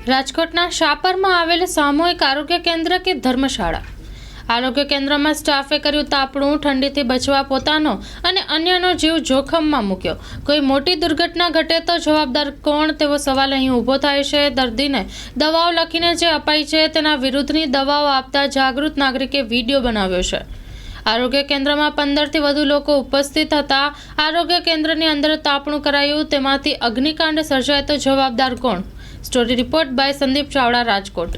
રાજકોટના શાપરમાં આવેલ સામૂહિક આરોગ્ય કેન્દ્ર કે ધર્મશાળા. આરોગ્ય કેન્દ્રમાં સ્ટાફે કર્યું તાપણું. ઠંડીથી બચવા પોતાનો અને અન્યનો જીવ જોખમમાં મૂક્યો. કોઈ મોટી દુર્ઘટના ઘટે તો જવાબદાર કોણ, તેવો સવાલ અહીં ઊભો થાય છે. દર્દીને દવાઓ લખીને જે અપાઈ છે તેના વિરુદ્ધની દવાઓ આપતા જાગૃત નાગરિકે વિડીયો બનાવ્યો છે. આરોગ્ય કેન્દ્રમાં 15થી વધુ લોકો ઉપસ્થિત હતા. આરોગ્ય કેન્દ્રની અંદર તાપણું કરાયું, તેમાંથી અગ્નિકાંડ સર્જાય તો જવાબદાર કોણ? Story report by Sandeep Chavda, Rajkot.